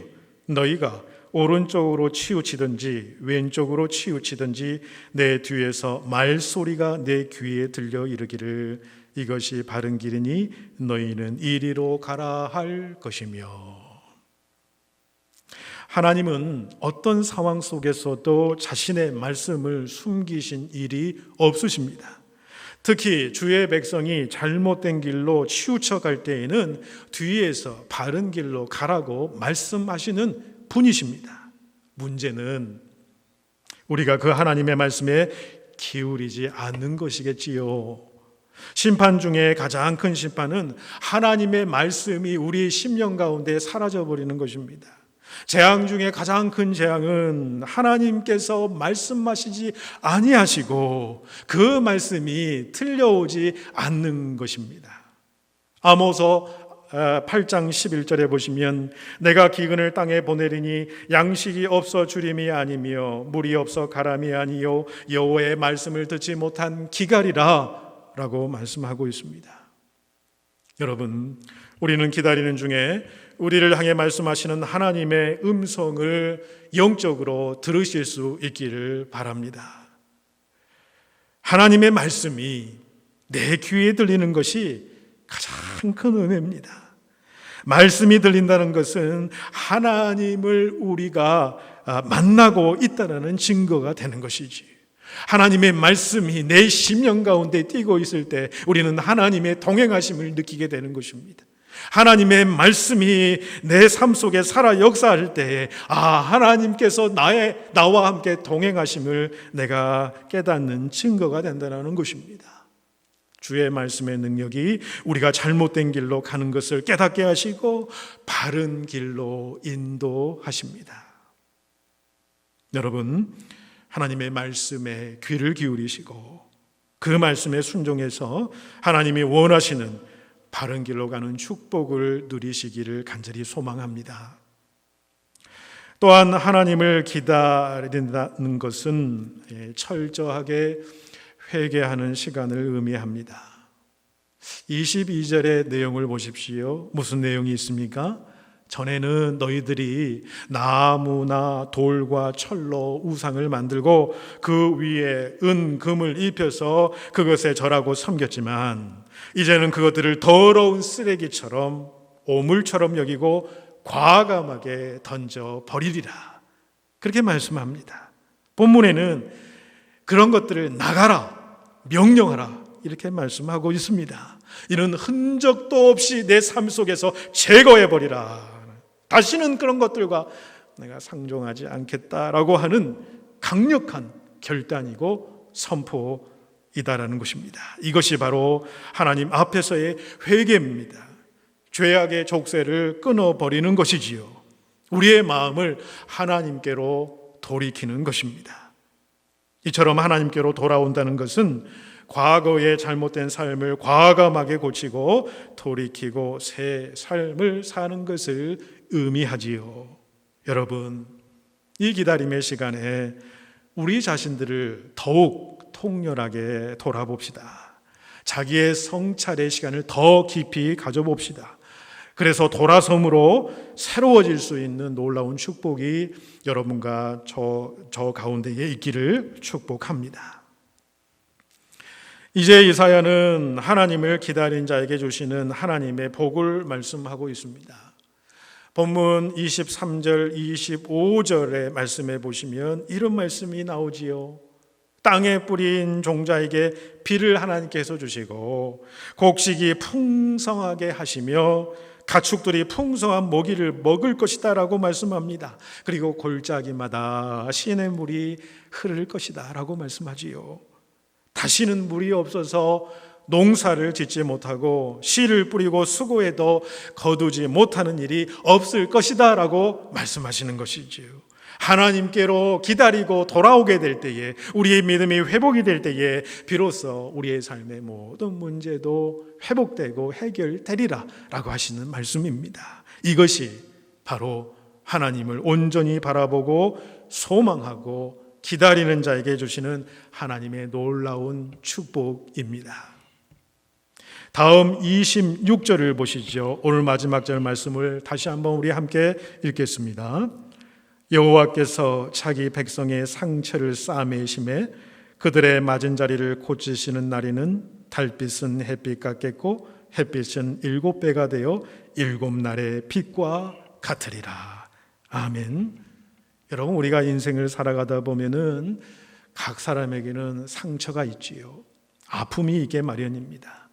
S2: 너희가 오른쪽으로 치우치든지 왼쪽으로 치우치든지 내 뒤에서 말소리가 내 귀에 들려 이르기를 이것이 바른 길이니 너희는 이리로 가라 할 것이며. 하나님은 어떤 상황 속에서도 자신의 말씀을 숨기신 일이 없으십니다. 특히 주의 백성이 잘못된 길로 치우쳐 갈 때에는 뒤에서 바른 길로 가라고 말씀하시는 분이십니다. 문제는 우리가 그 하나님의 말씀에 기울이지 않는 것이겠지요. 심판 중에 가장 큰 심판은 하나님의 말씀이 우리 심령 가운데 사라져버리는 것입니다. 재앙 중에 가장 큰 재앙은 하나님께서 말씀하시지 아니하시고 그 말씀이 들려오지 않는 것입니다. 아모서 8장 11절에 보시면 내가 기근을 땅에 보내리니 양식이 없어 주림이 아니며 물이 없어 가람이 아니요 여호와의 말씀을 듣지 못한 기갈이라 라고 말씀하고 있습니다. 여러분, 우리는 기다리는 중에 우리를 향해 말씀하시는 하나님의 음성을 영적으로 들으실 수 있기를 바랍니다. 하나님의 말씀이 내 귀에 들리는 것이 가장 큰 은혜입니다. 말씀이 들린다는 것은 하나님을 우리가 만나고 있다는 증거가 되는 것이지. 하나님의 말씀이 내 심령 가운데 뛰고 있을 때 우리는 하나님의 동행하심을 느끼게 되는 것입니다. 하나님의 말씀이 내 삶 속에 살아 역사할 때에 하나님께서 나와 함께 동행하심을 내가 깨닫는 증거가 된다는 것입니다. 주의 말씀의 능력이 우리가 잘못된 길로 가는 것을 깨닫게 하시고 바른 길로 인도하십니다. 여러분, 하나님의 말씀에 귀를 기울이시고 그 말씀에 순종해서 하나님이 원하시는 바른 길로 가는 축복을 누리시기를 간절히 소망합니다. 또한 하나님을 기다린다는 것은 철저하게 회개하는 시간을 의미합니다. 22절의 내용을 보십시오. 무슨 내용이 있습니까? 전에는 너희들이 나무나 돌과 철로 우상을 만들고 그 위에 은, 금을 입혀서 그것에 절하고 섬겼지만 이제는 그것들을 더러운 쓰레기처럼 오물처럼 여기고 과감하게 던져 버리리라. 그렇게 말씀합니다. 본문에는 그런 것들을 나가라, 명령하라 이렇게 말씀하고 있습니다. 이는 흔적도 없이 내 삶 속에서 제거해버리라. 다시는 그런 것들과 내가 상종하지 않겠다라고 하는 강력한 결단이고 선포이다라는 것입니다. 이것이 바로 하나님 앞에서의 회개입니다. 죄악의 족쇄를 끊어버리는 것이지요. 우리의 마음을 하나님께로 돌이키는 것입니다. 이처럼 하나님께로 돌아온다는 것은 과거의 잘못된 삶을 과감하게 고치고 돌이키고 새 삶을 사는 것을 의미하지요. 여러분, 이 기다림의 시간에 우리 자신들을 더욱 통렬하게 돌아봅시다. 자기의 성찰의 시간을 더 깊이 가져봅시다. 그래서 돌아섬으로 새로워질 수 있는 놀라운 축복이 여러분과 저 가운데에 있기를 축복합니다. 이제 이사야는 하나님을 기다린 자에게 주시는 하나님의 복을 말씀하고 있습니다. 본문 23절, 25절의 말씀에 보시면 이런 말씀이 나오지요. 땅에 뿌린 종자에게 비를 하나님께서 주시고 곡식이 풍성하게 하시며 가축들이 풍성한 먹이를 먹을 것이다 라고 말씀합니다. 그리고 골짜기마다 시냇물이 흐를 것이다 라고 말씀하지요. 다시는 물이 없어서 농사를 짓지 못하고 씨를 뿌리고 수고해도 거두지 못하는 일이 없을 것이다 라고 말씀하시는 것이지요. 하나님께로 기다리고 돌아오게 될 때에, 우리의 믿음이 회복이 될 때에 비로소 우리의 삶의 모든 문제도 회복되고 해결되리라 라고 하시는 말씀입니다. 이것이 바로 하나님을 온전히 바라보고 소망하고 기다리는 자에게 주시는 하나님의 놀라운 축복입니다. 다음 26절을 보시죠. 오늘 마지막 절 말씀을 다시 한번 우리 함께 읽겠습니다. 여호와께서 자기 백성의 상처를 싸매심에 그들의 맞은 자리를 고치시는 날에는 달빛은 햇빛 같겠고 햇빛은 7배가 되어 7날의 빛과 같으리라. 아멘. 여러분, 우리가 인생을 살아가다 보면은 각 사람에게는 상처가 있지요. 아픔이 있게 마련입니다.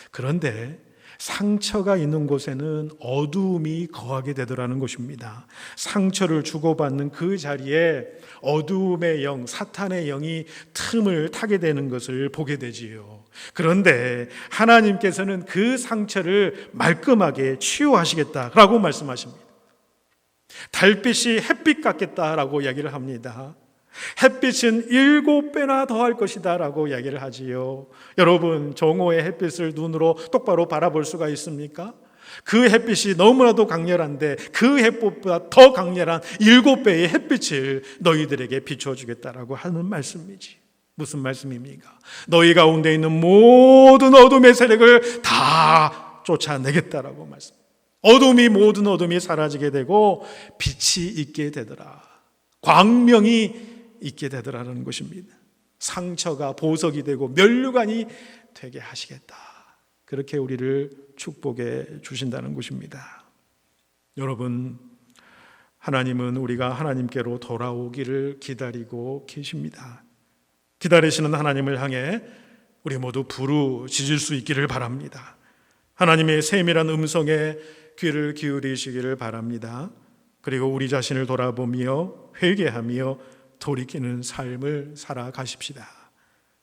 S2: 그런데 상처가 있는 곳에는 어두움이 거하게 되더라는 것입니다. 상처를 주고받는 그 자리에 어두움의 영, 사탄의 영이 틈을 타게 되는 것을 보게 되지요. 그런데 하나님께서는 그 상처를 말끔하게 치유하시겠다라고 말씀하십니다. 달빛이 햇빛 같겠다라고 이야기를 합니다. 햇빛은 7배나 더할 것이다 라고 이야기를 하지요. 여러분, 정오의 햇빛을 눈으로 똑바로 바라볼 수가 있습니까? 그 햇빛이 너무나도 강렬한데 그 햇빛보다 더 강렬한 7배의 햇빛을 너희들에게 비춰주겠다라고 하는 말씀이지. 무슨 말씀입니까? 너희 가운데 있는 모든 어둠의 세력을 다 쫓아내겠다라고 말씀. 모든 어둠이 사라지게 되고 빛이 있게 되더라. 광명이 있게 되더라는 것입니다. 상처가 보석이 되고 면류관이 되게 하시겠다. 그렇게 우리를 축복해 주신다는 것입니다. 여러분, 하나님은 우리가 하나님께로 돌아오기를 기다리고 계십니다. 기다리시는 하나님을 향해 우리 모두 부르짖을 수 있기를 바랍니다. 하나님의 세밀한 음성에 귀를 기울이시기를 바랍니다. 그리고 우리 자신을 돌아보며 회개하며 돌이키는 삶을 살아가십시다.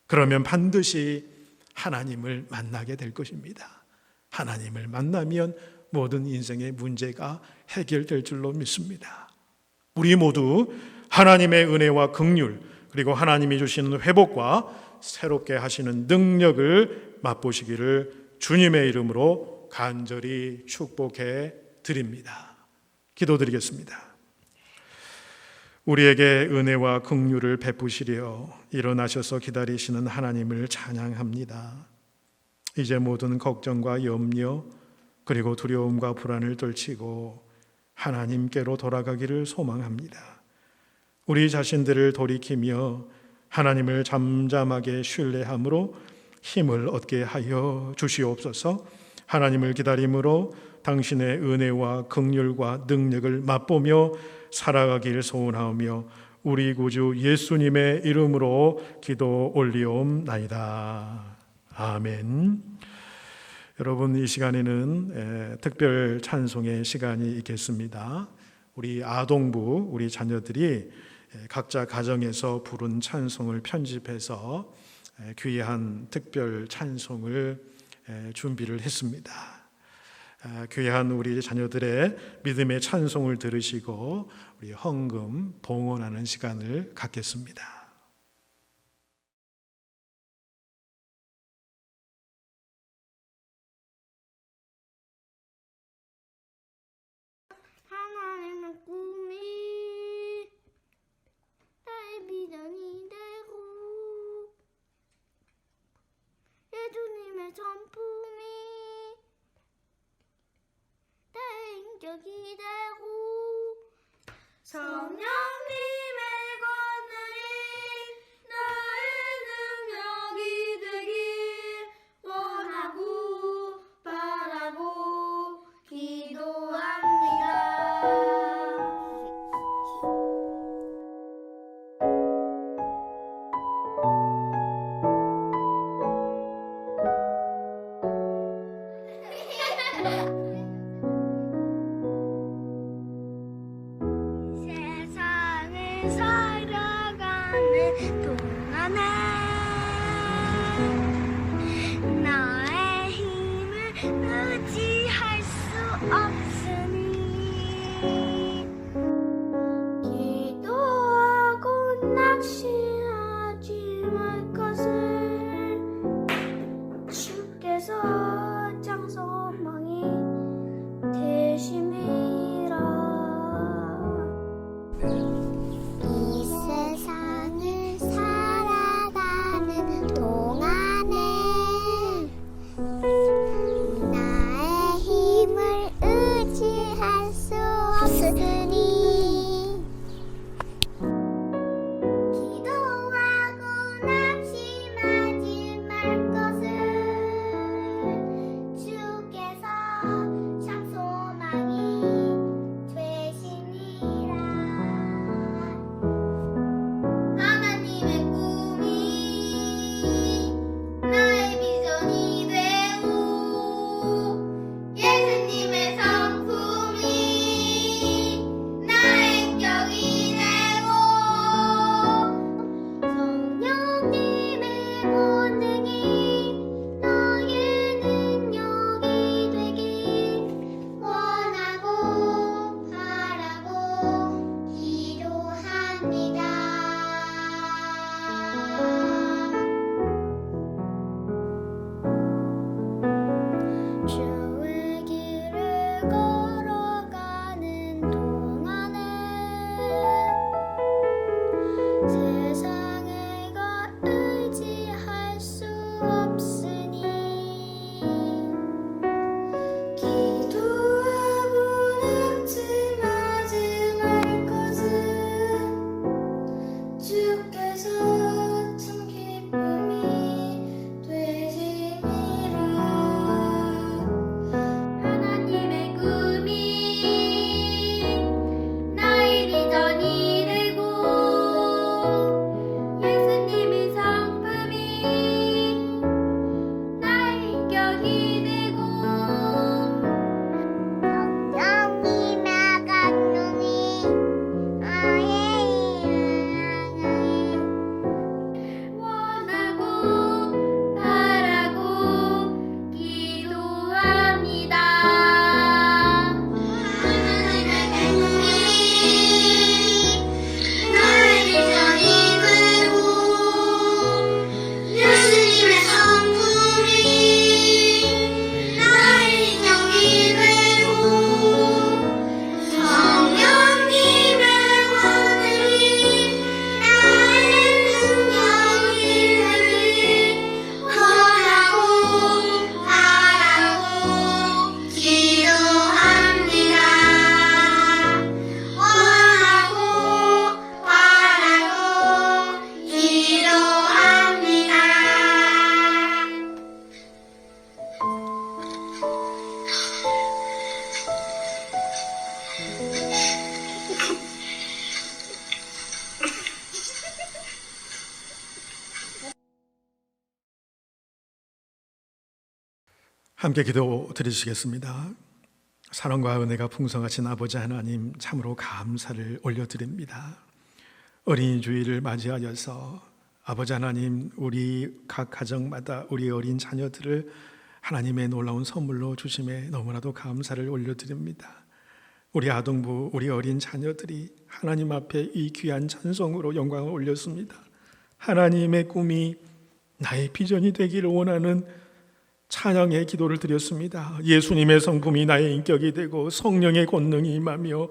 S2: 그러면 반드시 하나님을 만나게 될 것입니다. 하나님을 만나면 모든 인생의 문제가 해결될 줄로 믿습니다. 우리 모두 하나님의 은혜와 긍휼, 그리고 하나님이 주시는 회복과 새롭게 하시는 능력을 맛보시기를 주님의 이름으로 간절히 축복해 드립니다. 기도드리겠습니다. 우리에게 은혜와 긍휼을 베푸시려 일어나셔서 기다리시는 하나님을 찬양합니다. 이제 모든 걱정과 염려 그리고 두려움과 불안을 떨치고 하나님께로 돌아가기를 소망합니다. 우리 자신들을 돌이키며 하나님을 잠잠하게 신뢰함으로 힘을 얻게 하여 주시옵소서. 하나님을 기다림으로 당신의 은혜와 긍휼과 능력을 맛보며 살아가길 소원하오며 우리 구주 예수님의 이름으로 기도 올리옵나이다. 아멘. 여러분, 이 시간에는 특별 찬송의 시간이 있겠습니다. 우리 아동부, 우리 자녀들이 각자 가정에서 부른 찬송을 편집해서 귀한 특별 찬송을 준비를 했습니다. 귀한 우리 자녀들의 믿음의 찬송을 들으시고 우리 헌금 봉헌하는 시간을 갖겠습니다.
S5: 하나님의 꿈이 나의 비전이 되고 예수님의 전품이 나의 인격이 되고 성령님의 권능이 나의 능력이 되길 원하고 바라고 기도합니다. 의지할 수 없으니 기도하고 낙심하지 말 것을 주께서 장소망이 되심이라. 이 세상을 살아가는 동안에 나의 힘을 의지할 수 없으니 기도하고 낙심하지 말 것을 주께서 참 소망이 되시니라. 하나님의 꿈이 나의 비전이 되고 예수님의 성품이 나의 인격이 되고 성령님의 본능이 나의 능력이 되길 원하고 바라고 기도합니다. 주의 길을 걸어가는 동안에 세상을 의지할 수 없으니 기도하고 낙심하지 말 것은 주께서 참 기쁨이 되심이라. 하나님의 꿈이 나의 비전이 되고 예수님의 성품이 나의 인격이 되고 성령님의 강림이 나의 일을 원하고 바라고 기도합니다. 하나님의 꿈이 나의 비전이 되고 예수님의 성품이 나의 인격이 되고 성령님의 권능이 나의 능력이 되길 원하고 바라고 기도합니다. 원하고 바라고 기도합니다.
S2: 함께 기도 드리시겠습니다. 사랑과 은혜가 풍성하신 아버지 하나님, 참으로 감사를 올려드립니다. 어린이 주일을 맞이하여서 아버지 하나님, 우리 각 가정마다 우리 어린 자녀들을 하나님의 놀라운 선물로 주심에 너무나도 감사를 올려드립니다. 우리 아동부, 우리 어린 자녀들이 하나님 앞에 이 귀한 찬송으로 영광을 올렸습니다. 하나님의 꿈이 나의 비전이 되기를 원하는 찬양의 기도를 드렸습니다. 예수님의 성품이 나의 인격이 되고 성령의 권능이 임하며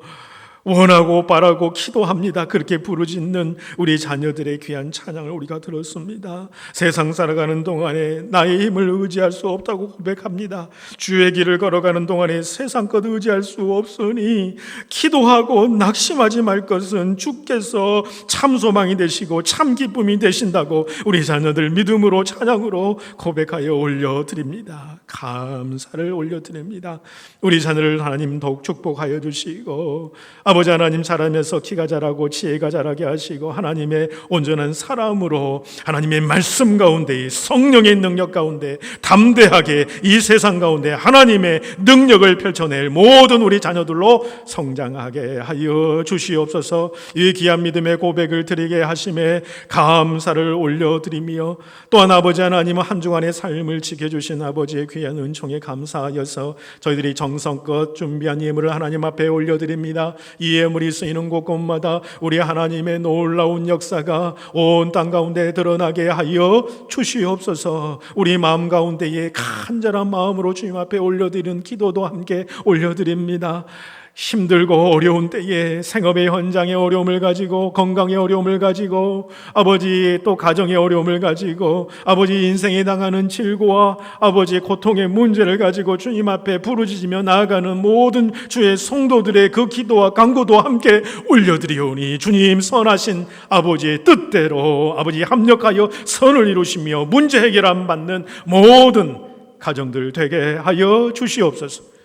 S2: 원하고 바라고 기도합니다. 그렇게 부르짖는 우리 자녀들의 귀한 찬양을 우리가 들었습니다. 세상 살아가는 동안에 나의 힘을 의지할 수 없다고 고백합니다. 주의 길을 걸어가는 동안에 세상 것 의지할 수 없으니 기도하고 낙심하지 말 것은 주께서 참 소망이 되시고 참 기쁨이 되신다고 우리 자녀들 믿음으로 찬양으로 고백하여 올려드립니다. 감사를 올려드립니다. 우리 자녀를 하나님 더욱 축복하여 주시고 아버지 하나님, 자라면서 키가 자라고 지혜가 자라게 하시고 하나님의 온전한 사람으로 하나님의 말씀 가운데, 성령의 능력 가운데 담대하게 이 세상 가운데 하나님의 능력을 펼쳐낼 모든 우리 자녀들로 성장하게 하여 주시옵소서. 이 귀한 믿음의 고백을 드리게 하심에 감사를 올려드리며, 또한 아버지 하나님, 한 주간의 삶을 지켜주신 아버지의 귀한 은총에 감사하여서 저희들이 정성껏 준비한 예물을 하나님 앞에 올려드립니다. 이 예물이 쓰이는 곳곳마다 우리 하나님의 놀라운 역사가 온 땅 가운데 드러나게 하여 주시옵소서. 우리 마음 가운데에 간절한 마음으로 주님 앞에 올려드리는 기도도 함께 올려드립니다. 힘들고 어려운 때에 생업의 현장의 어려움을 가지고, 건강의 어려움을 가지고, 아버지 또 가정의 어려움을 가지고, 아버지 인생에 당하는 질고와 아버지의 고통의 문제를 가지고 주님 앞에 부르짖으며 나아가는 모든 주의 성도들의 그 기도와 간구도 함께 올려드리오니, 주님 선하신 아버지의 뜻대로 아버지 합력하여 선을 이루시며 문제 해결함 받는 모든 가정들 되게 하여 주시옵소서.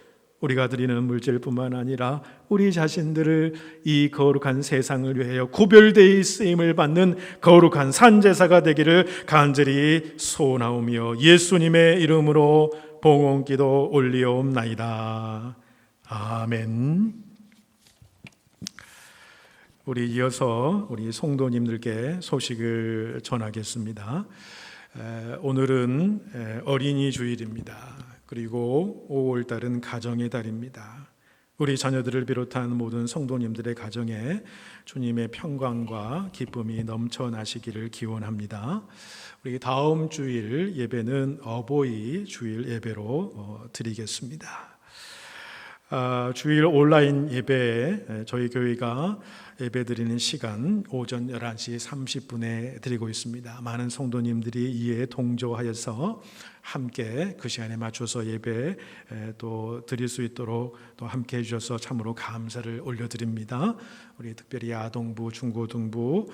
S2: 우리가 드리는 물질뿐만 아니라 우리 자신들을 이 거룩한 세상을 위하여 구별되이 쓰임을 받는 거룩한 산제사가 되기를 간절히 소원하오며 예수님의 이름으로 봉헌기도 올리옵나이다. 아멘. 우리 이어서 우리 성도님들께 소식을 전하겠습니다. 오늘은 어린이 주일입니다. 그리고 5월달은 가정의 달입니다. 우리 자녀들을 비롯한 모든 성도님들의 가정에 주님의 평강과 기쁨이 넘쳐나시기를 기원합니다. 우리 다음 주일 예배는 어버이 주일 예배로 드리겠습니다. 주일 온라인 예배, 저희 교회가 예배 드리는 시간 오전 11시 30분에 드리고 있습니다. 많은 성도님들이 이에 동조하여서 함께 그 시간에 맞춰서 예배 또 드릴 수 있도록 또 함께 해주셔서 참으로 감사를 올려드립니다. 우리 특별히 아동부, 중고등부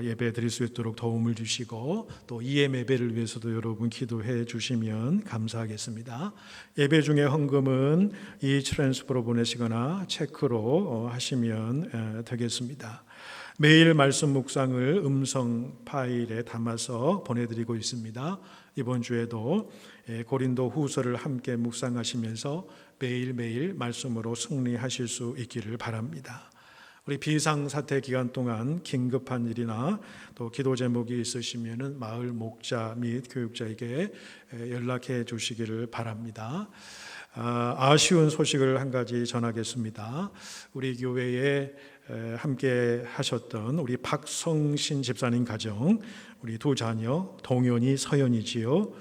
S2: 예배 드릴 수 있도록 도움을 주시고, 또 EM 예배를 위해서도 여러분 기도해 주시면 감사하겠습니다. 예배 중에 헌금은 이 트랜스퍼로 보내시거나 체크로 하시면 되겠습니다. 매일 말씀 묵상을 음성 파일에 담아서 보내드리고 있습니다. 이번 주에도 고린도 후서를 함께 묵상하시면서 매일매일 말씀으로 승리하실 수 있기를 바랍니다. 우리 비상사태 기간 동안 긴급한 일이나 또 기도 제목이 있으시면 마을 목자 및 교육자에게 연락해 주시기를 바랍니다. 아쉬운 소식을 한 가지 전하겠습니다. 우리 교회에 함께 하셨던 우리 박성신 집사님 가정, 우리 두 자녀 동현이 서현이지요.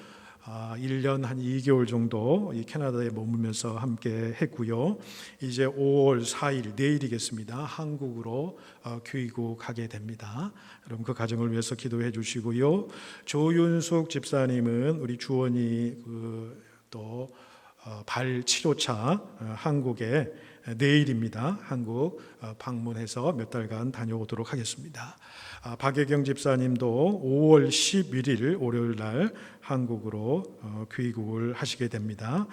S2: 1년 한 2개월 정도 이 캐나다에 머물면서 함께 했고요. 이제 5월 4일 내일이겠습니다. 한국으로 귀국하게 됩니다. 여러분 그 가정을 위해서 기도해 주시고요. 조윤숙 집사님은 우리 주원이 또 발 치료차 한국에 내일입니다. 한국 방문해서 몇 달간 다녀오도록 하겠습니다. 박예경 집사님도 5월 11일 월요일 날 한국으로 귀국을 하시게 됩니다.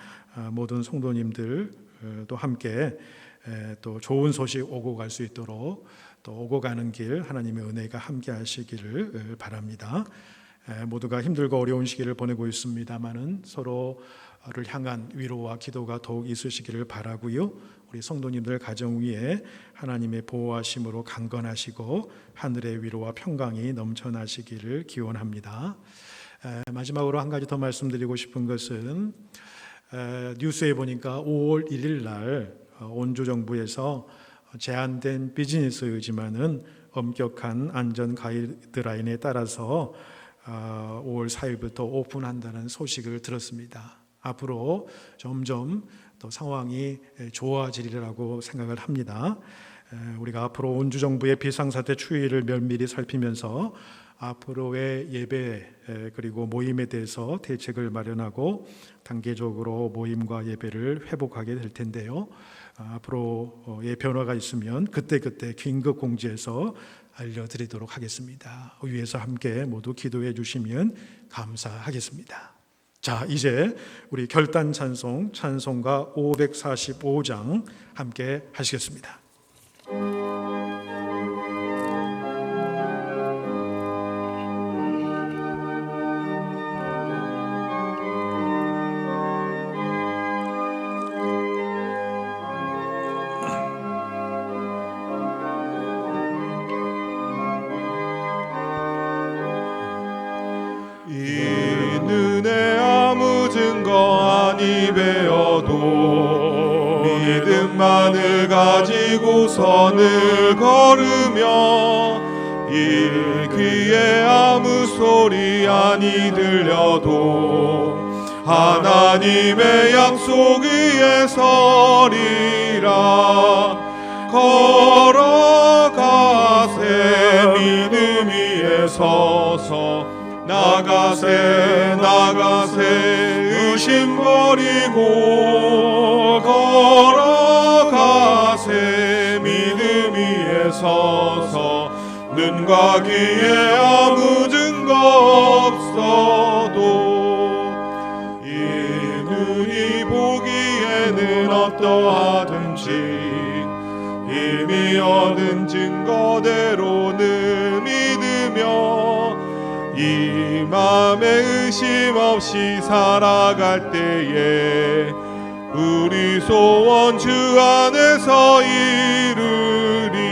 S2: 모든 성도님들도 함께 또 좋은 소식 오고 갈 수 있도록, 또 오고 가는 길 하나님의 은혜가 함께 하시기를 바랍니다. 모두가 힘들고 어려운 시기를 보내고 있습니다만은 서로를 향한 위로와 기도가 더욱 있으시기를 바라고요. 우리 성도님들 가정 위에 하나님의 보호하심으로 강건하시고 하늘의 위로와 평강이 넘쳐나시기를 기원합니다. 마지막으로 한 가지 더 말씀드리고 싶은 것은 뉴스에 보니까 5월 1일 날 온주 정부에서 제한된 비즈니스이지만은 엄격한 안전 가이드라인에 따라서 5월 4일부터 오픈한다는 소식을 들었습니다. 앞으로 점점 또 상황이 좋아지리라고 생각을 합니다. 우리가 앞으로 온주 정부의 비상사태 추이를 면밀히 살피면서 앞으로의 예배 그리고 모임에 대해서 대책을 마련하고 단계적으로 모임과 예배를 회복하게 될 텐데요. 앞으로의 변화가 있으면 그때그때 긴급 공지해서 알려드리도록 하겠습니다. 위에서 함께 모두 기도해 주시면 감사하겠습니다. 자, 이제 우리 결단 찬송가 545장 함께 하시겠습니다.
S3: 믿음만을 가지고 선을 걸으며 이 귀에 아무 소리 아니 들려도 하나님의 약속 위에 서리라. 걸어가세 믿음 위에 서서 나가세 의심 버리고 걸어가세 믿음 위에 서서 눈과 귀에 아무 증거 없어도 이 눈이 보기에는 어떠하든지 이미 얻은 증거대로는 믿으며 이 맘에 의심 없이 살아갈 때에 우리 소원 주 안에서 이루리.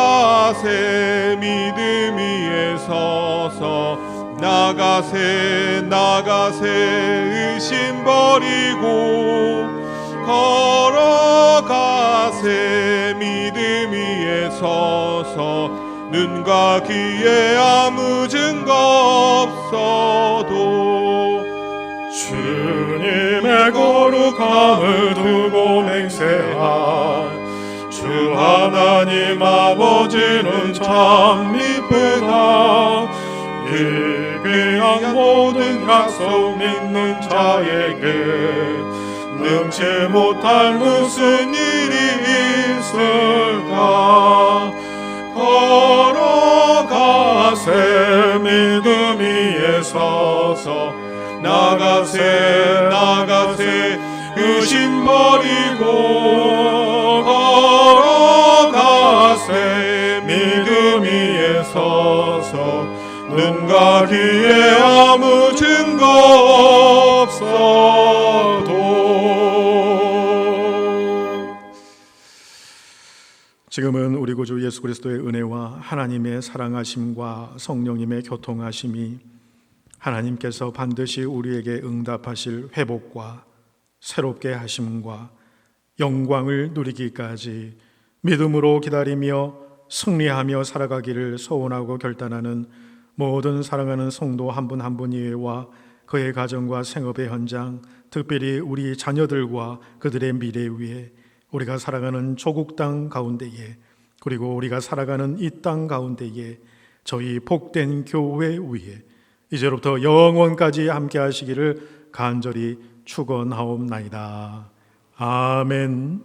S3: 걸어가세 믿음 위에 서서 나가세 의심 버리고 걸어가세 믿음 위에 서서 눈과 귀에 아무 증거 없어도 주님의 거룩함을 두고 맹세한 주 하나님 아버지는 참 이쁘다. 이 귀한 모든 약속 믿는 자에게 능치 못할 무슨 일이 있을까. 걸어가세 믿음 위에 서서 나가세 의심 버리고 걸어가세 믿음 위에 서서 눈과 귀에 아무 증거 없어도.
S2: 지금은 우리 구주 예수 그리스도의 은혜와 하나님의 사랑하심과 성령님의 교통하심이 하나님께서 반드시 우리에게 응답하실 회복과 새롭게 하심과 영광을 누리기까지 믿음으로 기다리며 승리하며 살아가기를 소원하고 결단하는 모든 사랑하는 성도 한 분 한 분 이외와 그의 가정과 생업의 현장, 특별히 우리 자녀들과 그들의 미래 위에, 우리가 살아가는 조국 땅 가운데에, 그리고 우리가 살아가는 이 땅 가운데에, 저희 복된 교회 위에 이제로부터 영원까지 함께 하시기를 간절히 축원하옵나이다. 아멘.